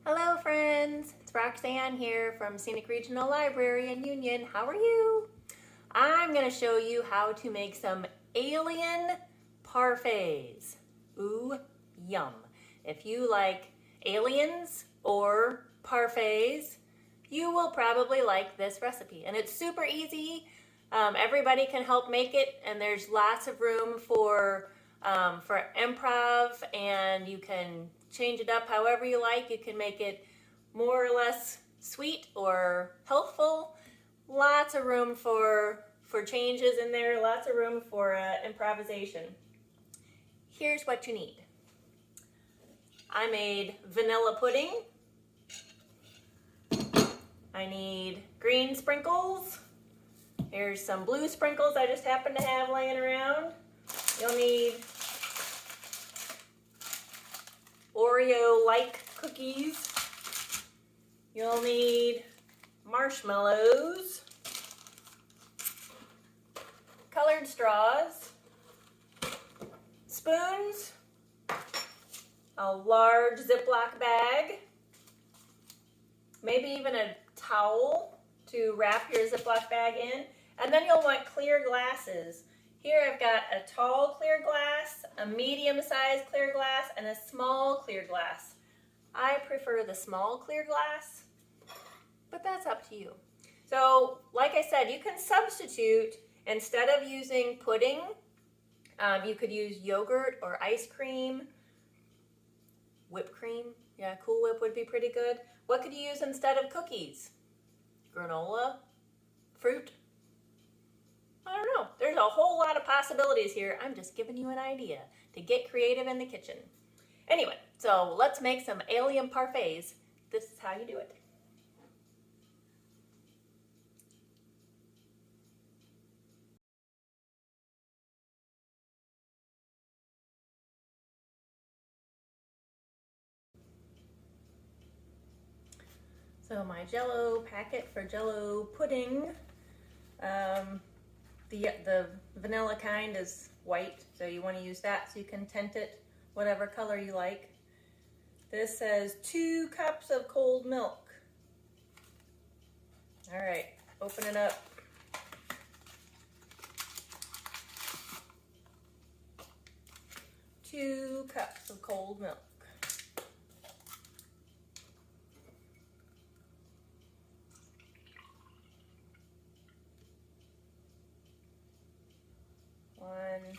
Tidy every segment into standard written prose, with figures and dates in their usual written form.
Hello friends, it's Roxanne here from Scenic Regional Library in Union. How are you? I'm going to show you how to make some alien parfaits. Ooh, yum. If you like aliens or parfaits, you will probably like this recipe. And it's super easy. Everybody can help make it, and there's lots of room for improv, and you can change it up however you like. You can make it more or less sweet or healthful. Lots of room for changes in there, lots of room for improvisation. Here's what you need. I made vanilla pudding. I need green sprinkles. Here's some blue sprinkles I just happen to have laying around. You'll need Oreo-like cookies. You'll need marshmallows, colored straws, spoons, a large Ziploc bag, maybe even a towel to wrap your Ziploc bag in, and then you'll want clear glasses. Here I've got a tall clear glass, a medium-sized clear glass, and a small clear glass. I prefer the small clear glass, but that's up to you. So, like I said, you can substitute, instead of using pudding, you could use yogurt or ice cream, whipped cream. Yeah, Cool Whip would be pretty good. What could you use instead of cookies? Granola? Fruit? I don't know. There's a whole lot of possibilities here. I'm just giving you an idea to get creative in the kitchen. Anyway, so let's make some alien parfaits. This is how you do it. So my Jell-O packet for Jell-O pudding. The vanilla kind is white, so you want to use that so you can tint it whatever color you like. This says 2 cups of cold milk. All right, open it up. Two cups of cold milk. One,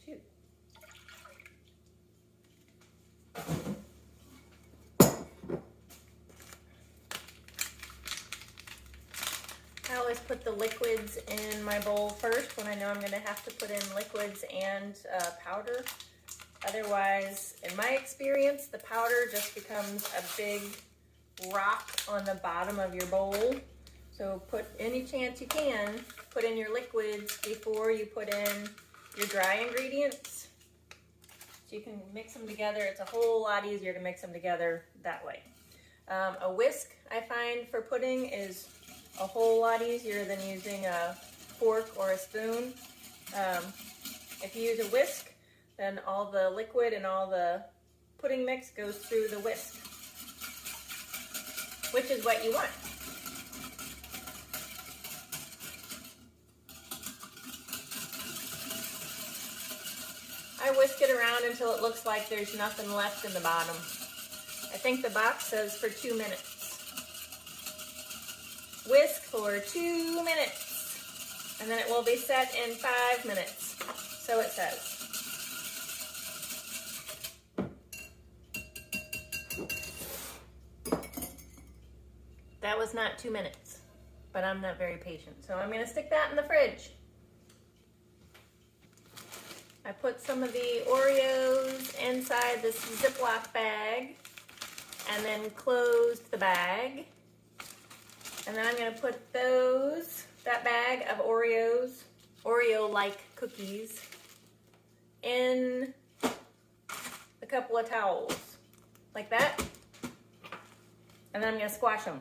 two. I always put the liquids in my bowl first when I know I'm going to have to put in liquids and powder. Otherwise, in my experience, the powder just becomes a big rock on the bottom of your bowl. So put any chance you can, put in your liquids before you put in your dry ingredients. So you can mix them together. It's a whole lot easier to mix them together that way. A whisk, I find, for pudding is a whole lot easier than using a fork or a spoon. If you use a whisk, then all the liquid and all the pudding mix goes through the whisk, which is what you want. I whisk it around until it looks like there's nothing left in the bottom. I think the box says for 2 minutes. Whisk for 2 minutes, and then it will be set in 5 minutes. So it says. That was not 2 minutes, but I'm not very patient. So I'm going to stick that in the fridge. I put some of the Oreos inside this Ziploc bag and then closed the bag. And then I'm going to put that bag of Oreos, Oreo-like cookies, in a couple of towels, like that. And then I'm going to squash them.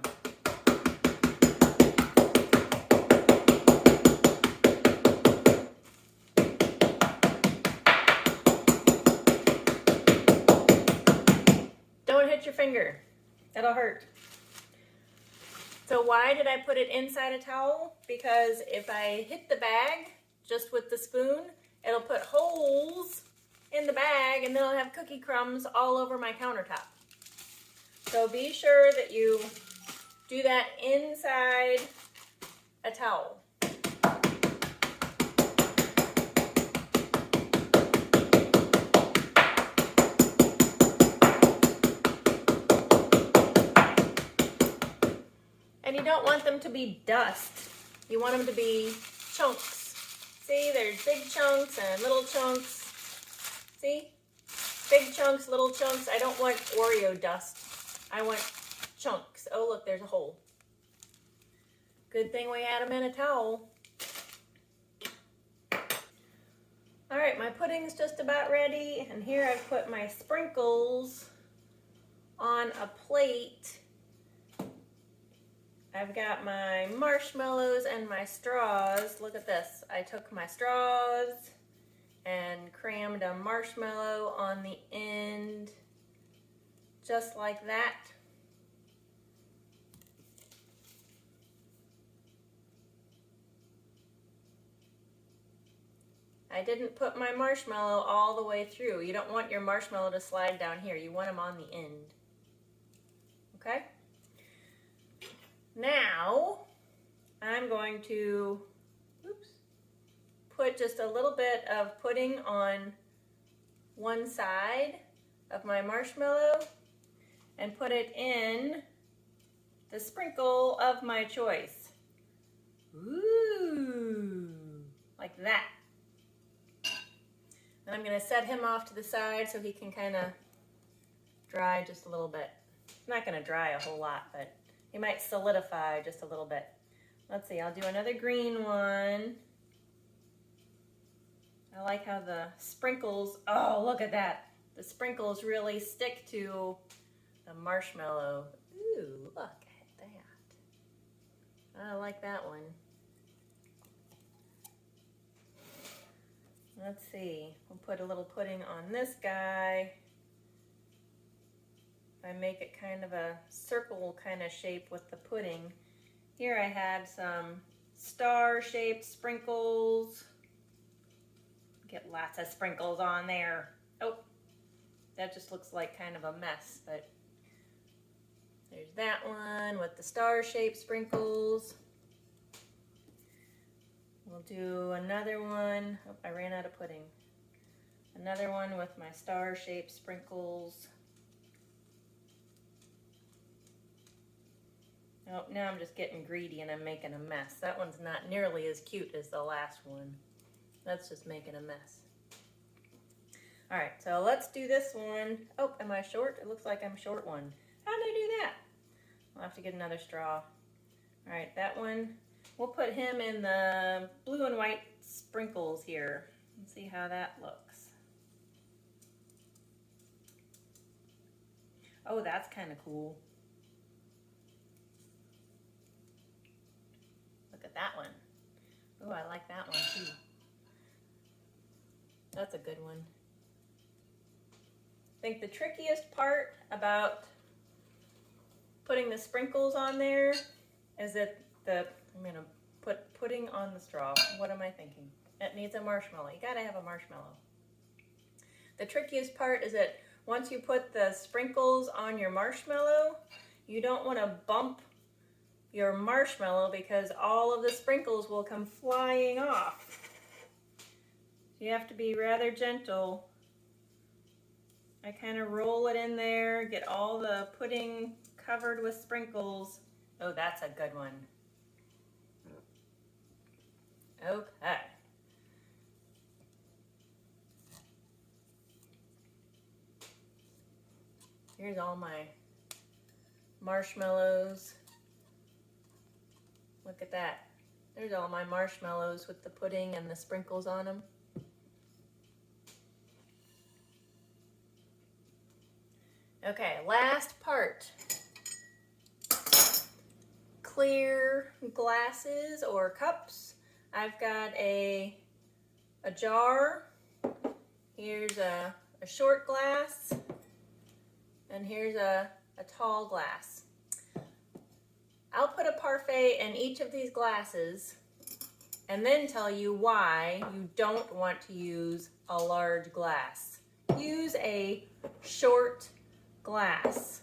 hurt your finger. It'll hurt. So why did I put it inside a towel? Because if I hit the bag just with the spoon, it'll put holes in the bag and then I'll have cookie crumbs all over my countertop. So be sure that you do that inside a towel. And you don't want them to be dust. You want them to be chunks. See, there's big chunks and little chunks. See? Big chunks, little chunks. I don't want Oreo dust. I want chunks. Oh, look, there's a hole. Good thing we had them in a towel. All right, my pudding's just about ready. And here I've put my sprinkles on a plate. I've got my marshmallows and my straws. Look at this. I took my straws and crammed a marshmallow on the end, just like that. I didn't put my marshmallow all the way through. You don't want your marshmallow to slide down here. You want them on the end. Okay? Now, I'm going to put just a little bit of pudding on one side of my marshmallow and put it in the sprinkle of my choice. Ooh, like that. And I'm going to set him off to the side so he can kind of dry just a little bit. It's not going to dry a whole lot, but he might solidify just a little bit. Let's see, I'll do another green one. I like how the sprinkles, oh, look at that. The sprinkles really stick to the marshmallow. Ooh, look at that. I like that one. Let's see, we'll put a little pudding on this guy. I make it kind of a circle kind of shape with the pudding. Here I had some star-shaped sprinkles. Get lots of sprinkles on there. Oh, that just looks like kind of a mess, but there's that one with the star-shaped sprinkles. We'll do another one. Oh, I ran out of pudding. Another one with my star-shaped sprinkles. Oh, now I'm just getting greedy and I'm making a mess. That one's not nearly as cute as the last one. That's just making a mess. All right, so let's do this one. Oh, am I short? It looks like I'm short one. How did I do that? I'll have to get another straw. All right, that one, we'll put him in the blue and white sprinkles here and see how that looks. Oh, that's kind of cool. That one. Oh, I like that one too. That's a good one. I think the trickiest part about putting the sprinkles on there is that I'm going to put pudding on the straw. What am I thinking? It needs a marshmallow. You gotta have a marshmallow. The trickiest part is that once you put the sprinkles on your marshmallow, you don't want to bump your marshmallow because all of the sprinkles will come flying off. You have to be rather gentle. I kind of roll it in there, get all the pudding covered with sprinkles. Oh, that's a good one. Okay. Here's all my marshmallows. Look at that. There's all my marshmallows with the pudding and the sprinkles on them. Okay, last part. Clear glasses or cups. I've got a jar. Here's a short glass. and here's a tall glass. I'll put a parfait in each of these glasses and then tell you why you don't want to use a large glass. Use a short glass.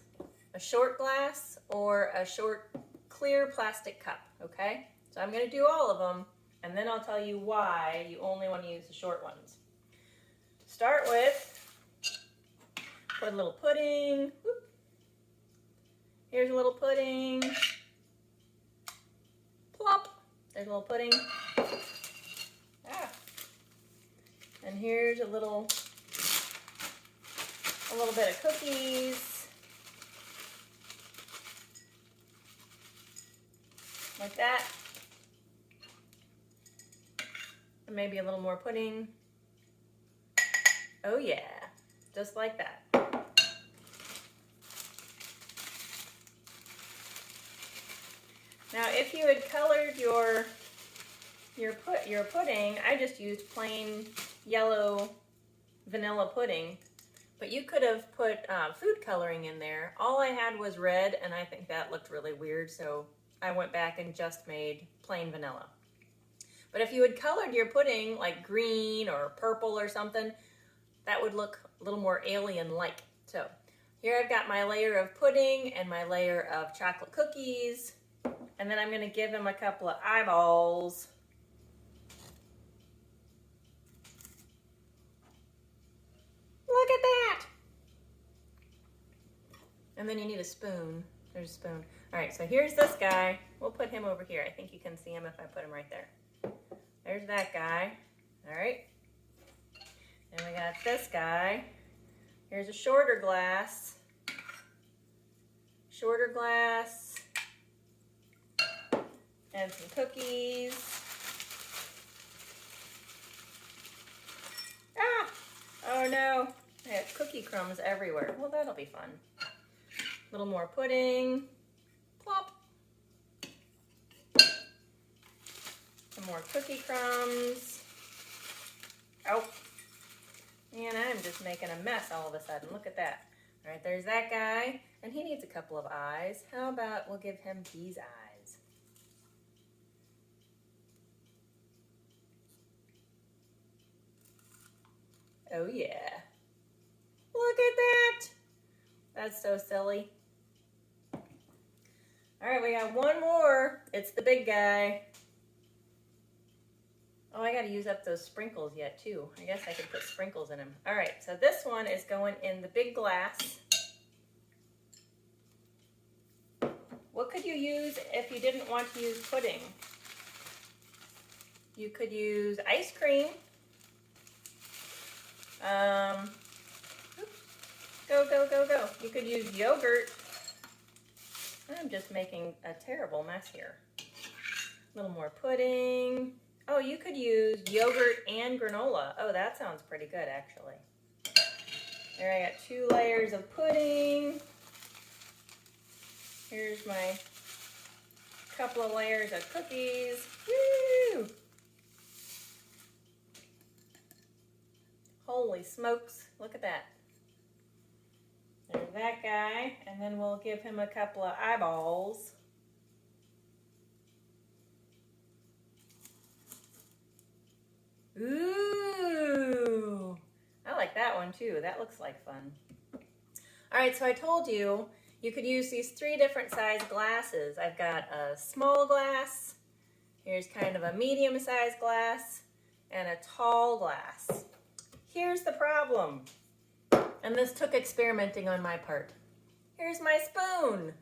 A short glass or a short clear plastic cup, okay? So I'm gonna do all of them and then I'll tell you why you only want to use the short ones. Start with, put a little pudding. Whoop. Here's a little pudding. Plop. There's a little pudding. Ah. And here's a little bit of cookies. Like that. And maybe a little more pudding. Oh yeah, just like that. Now, if you had colored your pudding, I just used plain yellow vanilla pudding, but you could have put food coloring in there. All I had was red, and I think that looked really weird, so I went back and just made plain vanilla. But if you had colored your pudding like green or purple or something, that would look a little more alien-like. So here I've got my layer of pudding and my layer of chocolate cookies. And then I'm going to give him a couple of eyeballs. Look at that! And then you need a spoon. There's a spoon. All right, so here's this guy. We'll put him over here. I think you can see him if I put him right there. There's that guy. All right. And we got this guy. Here's a shorter glass. Shorter glass. And some cookies. Ah! Oh no, I have cookie crumbs everywhere. Well, that'll be fun. A little more pudding. Plop. Some more cookie crumbs. Oh. And I'm just making a mess all of a sudden. Look at that. All right, there's that guy. And he needs a couple of eyes. How about we'll give him these eyes? Oh yeah. Look at that. That's so silly. All right, we got one more. It's the big guy. Oh, I gotta use up those sprinkles yet too. I guess I could put sprinkles in them. All right, so this one is going in the big glass. What could you use if you didn't want to use pudding? You could use ice cream. Go, go, go, go. You could use yogurt. I'm just making a terrible mess here. A little more pudding. Oh, you could use yogurt and granola. Oh, that sounds pretty good, actually. There, I got 2 layers of pudding. Here's my couple of layers of cookies. Woo! Holy smokes, look at that. There's that guy, and then we'll give him a couple of eyeballs. Ooh, I like that one too. That looks like fun. All right, so I told you you could use these 3 different size glasses. I've got a small glass, here's kind of a medium sized glass, and a tall glass. Here's the problem, and this took experimenting on my part. Here's my spoon.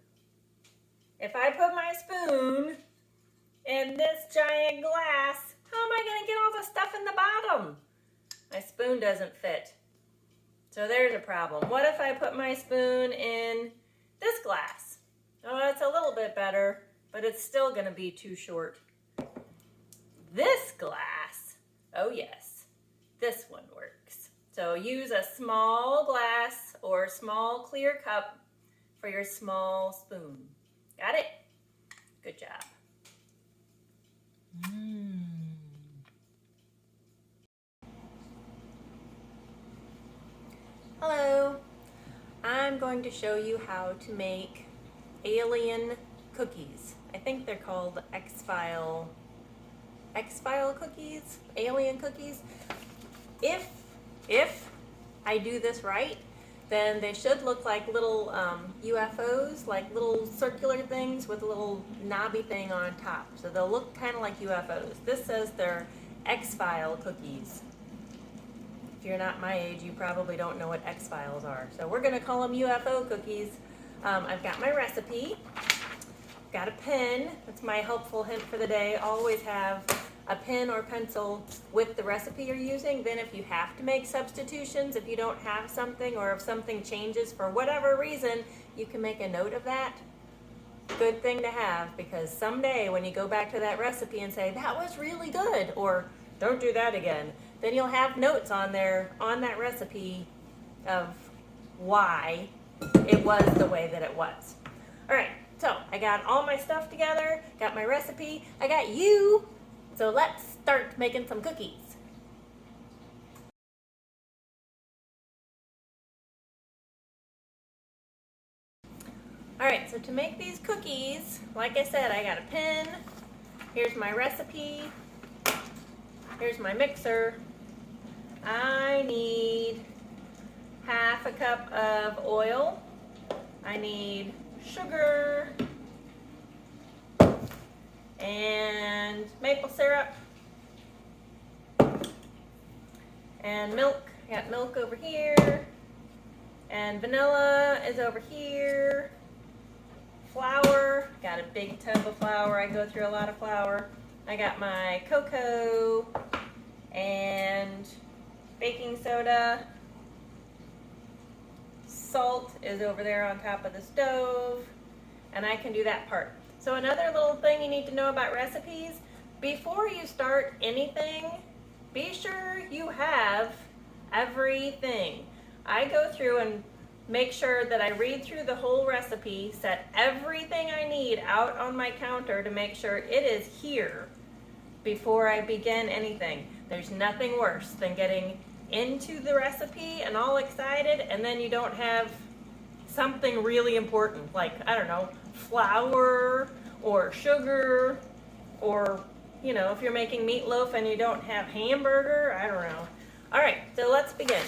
If I put my spoon in this giant glass, how am I going to get all the stuff in the bottom? My spoon doesn't fit. So there's a problem. What if I put my spoon in this glass? Oh, that's a little bit better, but it's still going to be too short. This glass, oh yes, this one works. So use a small glass or small clear cup for your small spoon. Got it? Good job. Hello. I'm I'm going to show you how to make alien cookies. I think they're called X-File cookies, alien cookies. If I do this right, then they should look like little UFOs, like little circular things with a little knobby thing on top. So they'll look kind of like UFOs. This says they're X-File cookies. If you're not my age, you probably don't know what X-Files are. So we're gonna call them UFO cookies. I've got my recipe, got a pen. That's my helpful hint for the day. Always have a pen or pencil with the recipe you're using. Then if you have to make substitutions, if you don't have something or if something changes for whatever reason, you can make a note of that. Good thing to have, because someday when you go back to that recipe and say, that was really good, or don't do that again, then you'll have notes on there, on that recipe, of why it was the way that it was. All right, so I got all my stuff together, got my recipe, I got you. So let's start making some cookies. All right, so to make these cookies, like I said, I got a pen, here's my recipe, here's my mixer. I need half a cup of oil. I need sugar and maple syrup and milk. I got milk over here and vanilla is over here. Flour, got a big tub of flour. I go through a lot of flour. I got my cocoa and baking soda. Salt is over there on top of the stove, and I can do that part. So another little thing you need to know about recipes, before you start anything, be sure you have everything. I go through and make sure that I read through the whole recipe, set everything I need out on my counter to make sure it is here before I begin anything. There's nothing worse than getting into the recipe and all excited, and then you don't have something really important, like, I don't know, flour or sugar, or, you know, if you're making meatloaf and you don't have hamburger, I don't know. All right, so let's begin.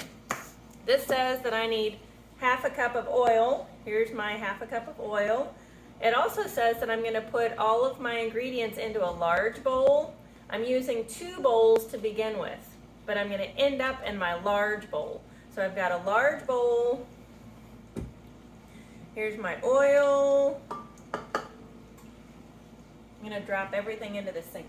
This says that I need half a cup of oil. Here's my half a cup of oil. It also says that I'm gonna put all of my ingredients into a large bowl. I'm using 2 bowls to begin with, but I'm gonna end up in my large bowl. So I've got a large bowl. Here's my oil. I'm gonna drop everything into the sink.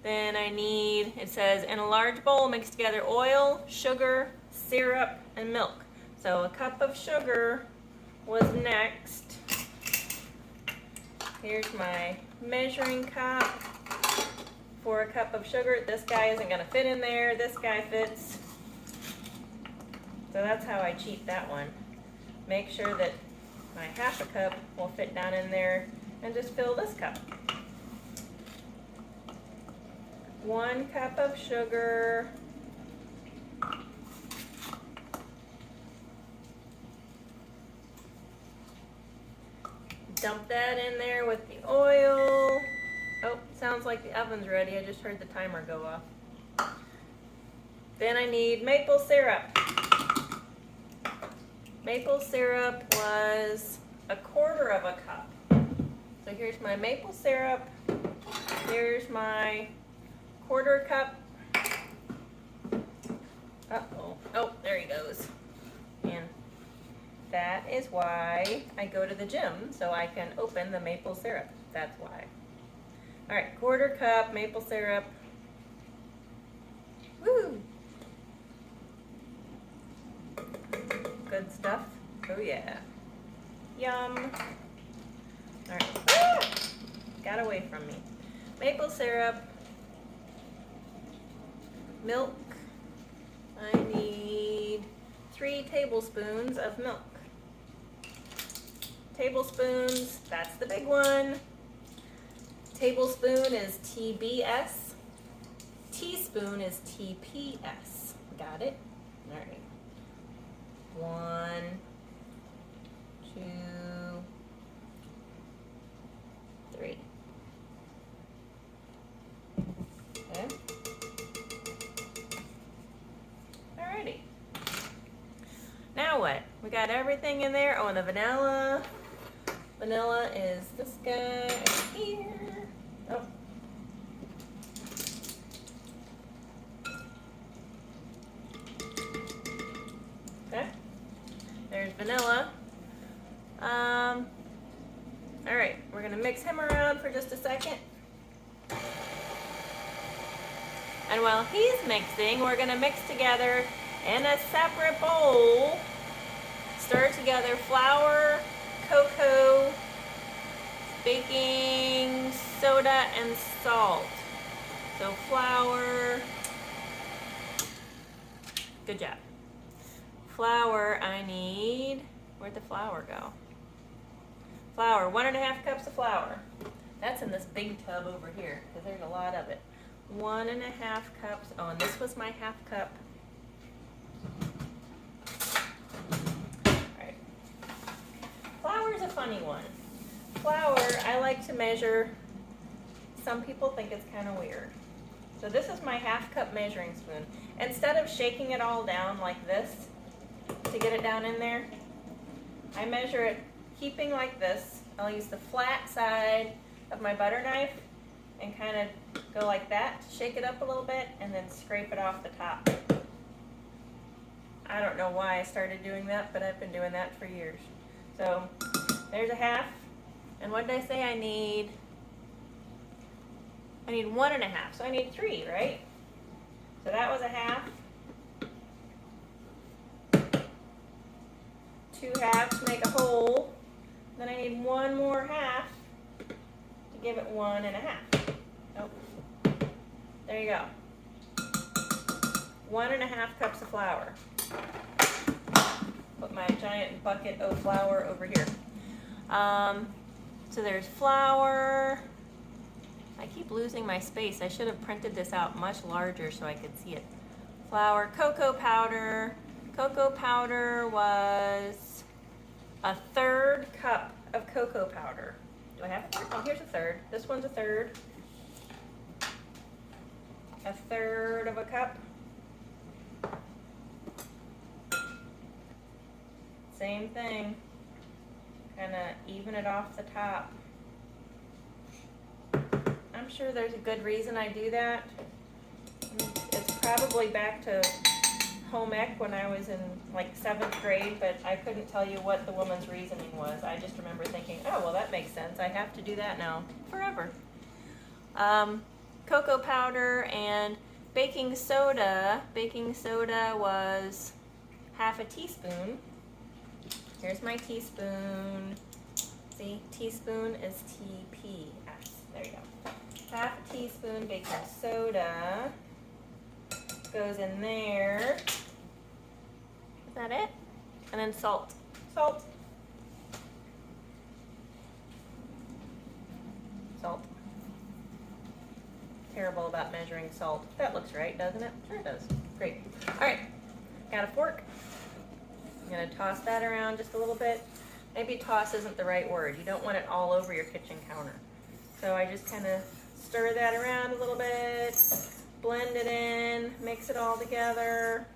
Then I need, it says, in a large bowl, mix together oil, sugar, syrup, and milk. So a cup of sugar was next. Here's my measuring cup for a cup of sugar. This guy isn't gonna fit in there. This guy fits. So that's how I cheat that one. Make sure that my half a cup will fit down in there, and just fill this cup. 1 cup of sugar. Dump that in there with the oil. Oh, sounds like the oven's ready. I just heard the timer go off. Then I need maple syrup. Maple syrup was 1/4 of a cup. So here's my maple syrup. Here's my 1/4 cup. Uh-oh. Oh, there he goes. And that is why I go to the gym, so I can open the maple syrup. That's why. All right, 1/4 cup maple syrup. Woo! Good stuff. Oh yeah. Yum. All right. Ah! Got away from me. Maple syrup. Milk. I need 3 tablespoons of milk. Tablespoons, that's the big one. Tablespoon is TBS. Teaspoon is TPS. Got it? All right. 1, 2, 3. Okay. Alrighty. Now what? We got everything in there. Oh, and the vanilla. Vanilla is this guy right here. Oh. Okay. There's vanilla. Alright, we're going to mix him around for just a second. And while he's mixing, we're going to mix together in a separate bowl, stir together flour, cocoa, baking soda, and salt. So flour, good job. Flour, I need, where'd the flour go? Flour, 1.5 cups of flour. That's in this big tub over here, because there's a lot of it. 1.5 cups, oh, and this was my half cup. Alright. Flour is a funny one. Flour, I like to measure. Some people think it's kind of weird. So this is my half cup measuring spoon. Instead of shaking it all down like this to get it down in there, I measure it keeping like this. I'll use the flat side of my butter knife and kind of go like that, shake it up a little bit, and then scrape it off the top. I don't know why I started doing that, but I've been doing that for years. So there's a half. And what did I say I need? I need 1.5, so I need 3, right? So that was a half. 2 halves make a whole. Then I need 1 more half to give it 1.5. Oh, there you go. 1.5 cups of flour. Put my giant bucket of flour over here. So there's flour. I keep losing my space. I should have printed this out much larger so I could see it. Flour, cocoa powder. Cocoa powder was 1/3 cup of cocoa powder. Do I have a third? Oh, here's a third. This one's a third. 1/3 of a cup. Same thing. Kind of even it off the top. I'm sure there's a good reason I do that. It's probably back to home ec when I was in like 7th grade, but I couldn't tell you what the woman's reasoning was. I just remember thinking, oh, well, that makes sense. I have to do that now forever. Cocoa powder and baking soda. Baking soda was 1/2 teaspoon. Here's my teaspoon. See, teaspoon is TPS. There you go. 1/2 teaspoon baking soda goes in there. Is that it? And then salt. Salt. Salt. Terrible about measuring salt. That looks right, doesn't it? Sure it does. Great. All right. Got a fork. I'm going to toss that around just a little bit. Maybe toss isn't the right word. You don't want it all over your kitchen counter. So I just kind of stir that around a little bit, blend it in, mix it all together.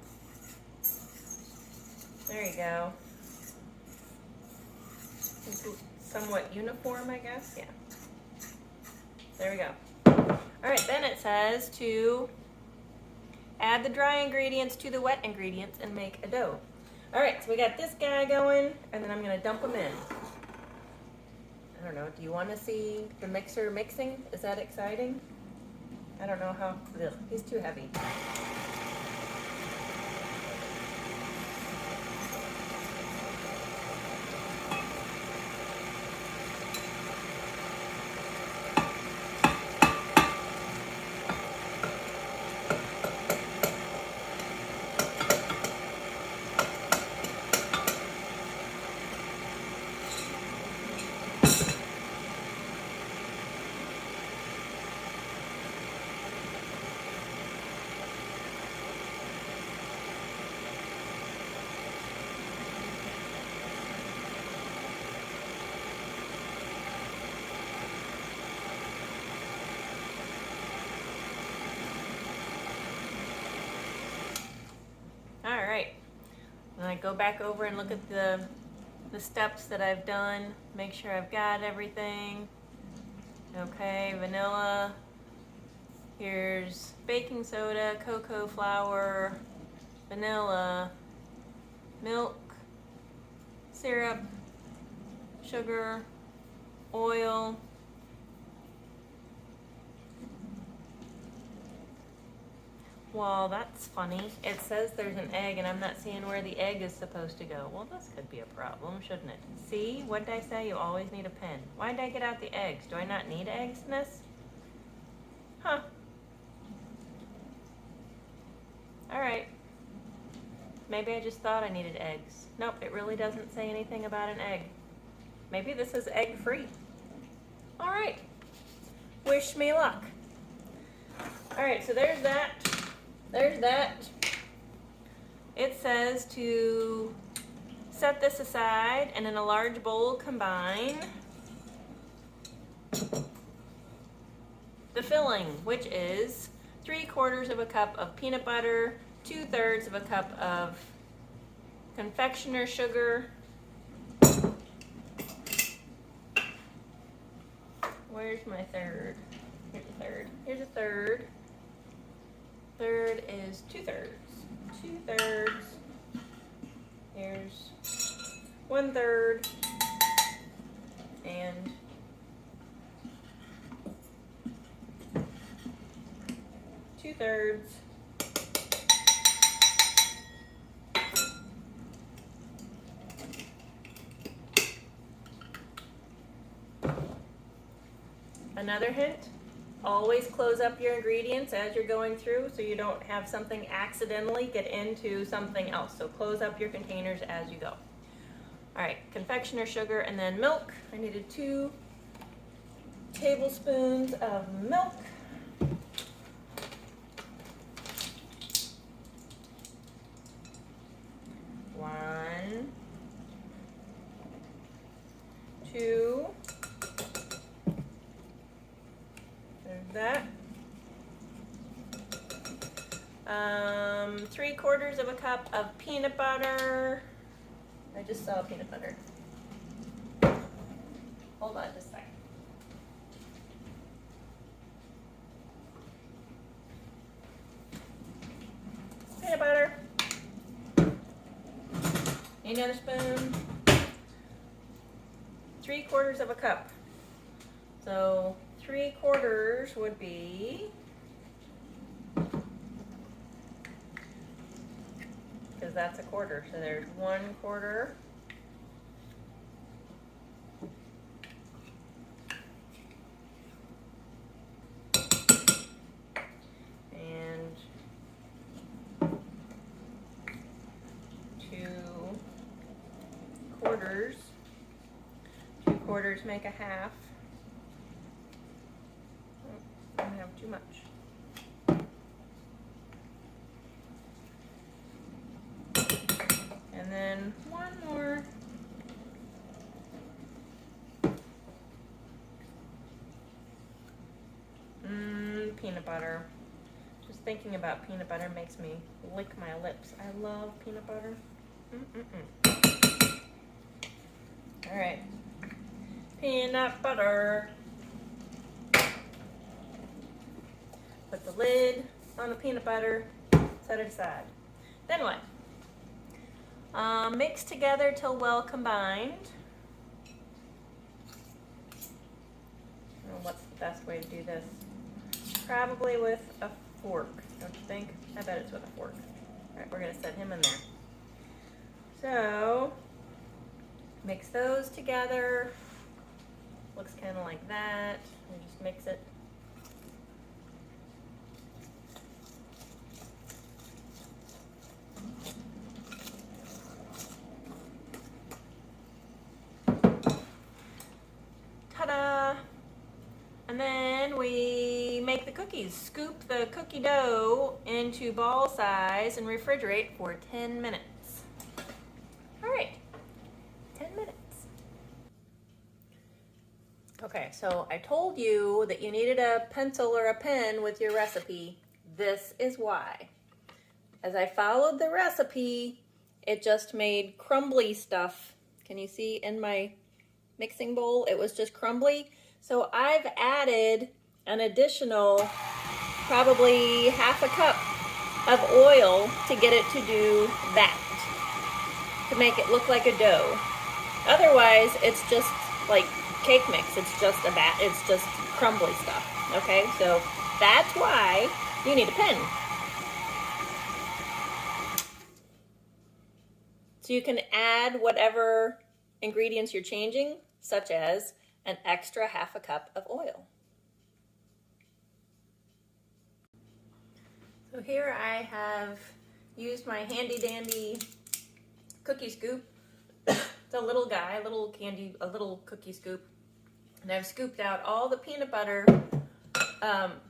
There you go. It's somewhat uniform, I guess. Yeah. There we go. All right, then it says to add the dry ingredients to the wet ingredients and make a dough. All right, so we got this guy going, and then I'm going to dump him in. I don't know, do you want to see the mixer mixing? Is that exciting? I don't know how, ugh, he's too heavy. And I go back over and look at the steps that I've done, make sure I've got everything. Okay, vanilla. Here's baking soda, cocoa flour, vanilla, milk, syrup, sugar, oil. Well, that's funny. It says there's an egg and I'm not seeing where the egg is supposed to go. Well, this could be a problem, shouldn't it? See, what did I say? You always need a pen. Why did I get out the eggs? Do I not need eggs in this? Huh. All right. Maybe I just thought I needed eggs. Nope, it really doesn't say anything about an egg. Maybe this is egg-free. All right. Wish me luck. All right, so there's that. There's that. It says to set this aside and in a large bowl combine the filling, which is 3/4 of a cup of peanut butter, 2/3 of a cup of confectioner sugar. Where's my third? Here's a third. Here's a third. Third is 2/3. 2/3. Here's 1/3. And 2/3. Another hint, always close up your ingredients as you're going through so you don't have something accidentally get into something else. So close up your containers as you go. All right, confectioner sugar and then milk. I needed 2 tablespoons of milk. One, 2. That 3/4 of a cup of peanut butter. I just saw peanut butter. Hold on just a second. Peanut butter. Need another spoon. 3/4 of a cup. So 3/4 would be, because that's a quarter, so there's 1/4. And 2/4. 2/4 make a half. I don't have too much. And then 1 more. Peanut butter. Just thinking about peanut butter makes me lick my lips. I love peanut butter. All right. Peanut butter. Put the lid on the peanut butter, set it aside. Then what? Mix together till well combined. What's the best way to do this? Probably with a fork, don't you think? I bet it's with a fork. All right, we're gonna set him in there. So, mix those together. Looks kind of like that. We just mix it. Ta-da! And then we make the cookies. Scoop the cookie dough into ball size and refrigerate for 10 minutes. All right, 10 minutes. Okay, so I told you that you needed a pencil or a pen with your recipe. This is why. As I followed the recipe, it just made crumbly stuff. Can you see in my mixing bowl? It was just crumbly. So I've added an additional probably half a cup of oil to get it to do that, to make it look like a dough. Otherwise, it's just like cake mix. It's just it's just crumbly stuff. Okay, so that's why you need a pen. So you can add whatever ingredients you're changing, such as an extra half a cup of oil. So here I have used my handy dandy cookie scoop. It's a little guy, a little cookie scoop. And I've scooped out all the peanut butter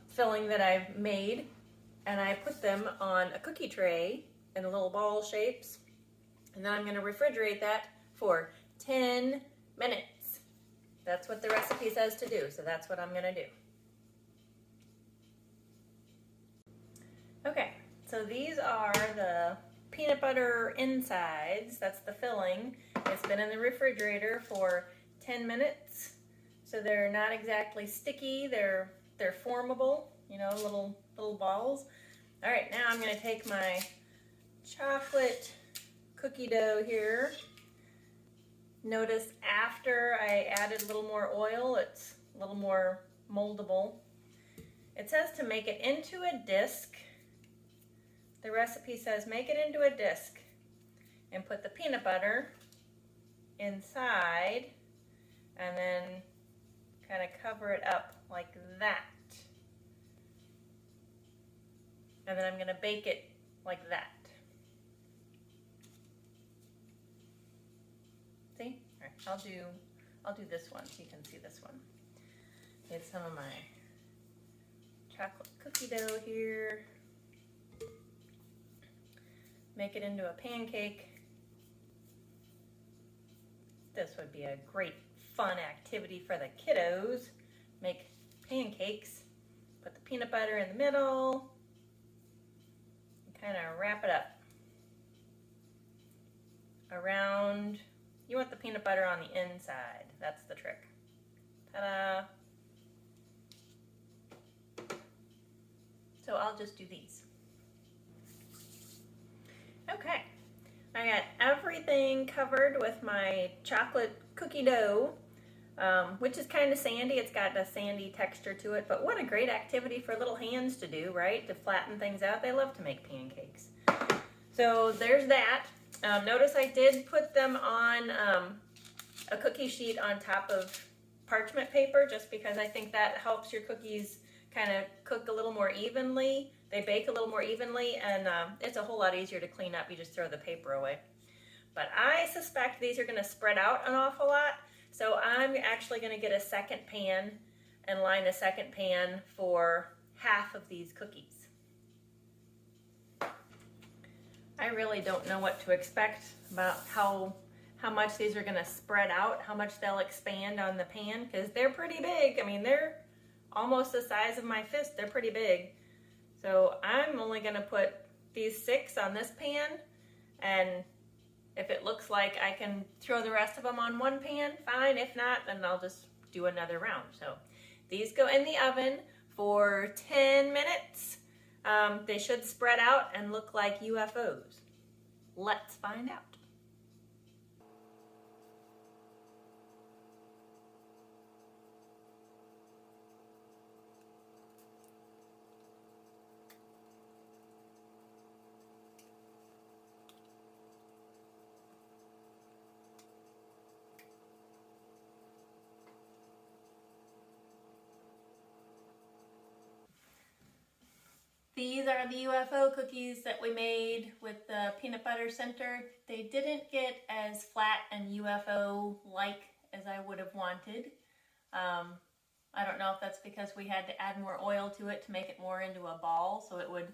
filling that I've made, and I put them on a cookie tray in little ball shapes. And then I'm going to refrigerate that for 10 minutes. That's what the recipe says to do, so that's what I'm going to do. Okay, so these are the peanut butter insides. That's the filling. It's been in the refrigerator for 10 minutes. So they're not exactly sticky. They're formable, you know, little balls. All right, now I'm going to take my chocolate cookie dough here. Notice after I added a little more oil, it's a little more moldable. It says to make it into a disc. The recipe says make it into a disc and put the peanut butter inside and then kind of cover it up like that. And then I'm going to bake it like that. See? All right, I'll do this one so you can see this one. Get some of my chocolate cookie dough here. Make it into a pancake. This would be a great fun activity for the kiddos. Make pancakes. Put the peanut butter in the middle. And kind of wrap it up around. You want the peanut butter on the inside. That's the trick. Ta-da! So I'll just do these. Okay, I got everything covered with my chocolate cookie dough, which is kind of sandy. It's got a sandy texture to it, but what a great activity for little hands to do, right? To flatten things out. They love to make pancakes. So there's that. Notice I did put them on a cookie sheet on top of parchment paper, just because I think that helps your cookies kind of cook a little more evenly. They bake a little more evenly, and it's a whole lot easier to clean up. You just throw the paper away. But I suspect these are going to spread out an awful lot, so I'm actually going to get a second pan and line a second pan for half of these cookies. I really don't know what to expect about how much these are going to spread out, how much they'll expand on the pan, because they're pretty big. I mean, they're almost the size of my fist. They're pretty big. So I'm only going to put these 6 on this pan, and if it looks like I can throw the rest of them on one pan, fine. If not, then I'll just do another round. So these go in the oven for 10 minutes. They should spread out and look like UFOs. Let's find out. These are the UFO cookies that we made with the peanut butter center. They didn't get as flat and UFO-like as I would have wanted. I don't know if that's because we had to add more oil to it to make it more into a ball so it would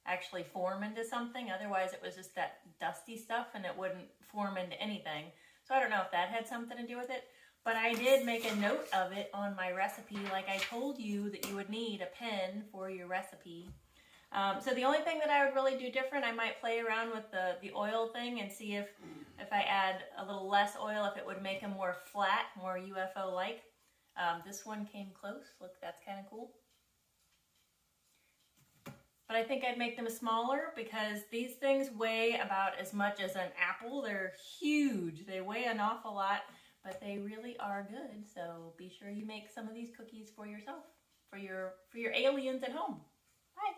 actually form into something. Otherwise it was just that dusty stuff and it wouldn't form into anything. So I don't know if that had something to do with it. But I did make a note of it on my recipe, like I told you that you would need a pen for your recipe. So the only thing that I would really do different, I might play around with the oil thing and see if I add a little less oil, if it would make them more flat, more UFO-like. This one came close. Look, that's kind of cool. But I think I'd make them smaller because these things weigh about as much as an apple. They're huge. They weigh an awful lot, but they really are good. So be sure you make some of these cookies for yourself, for your aliens at home. Bye.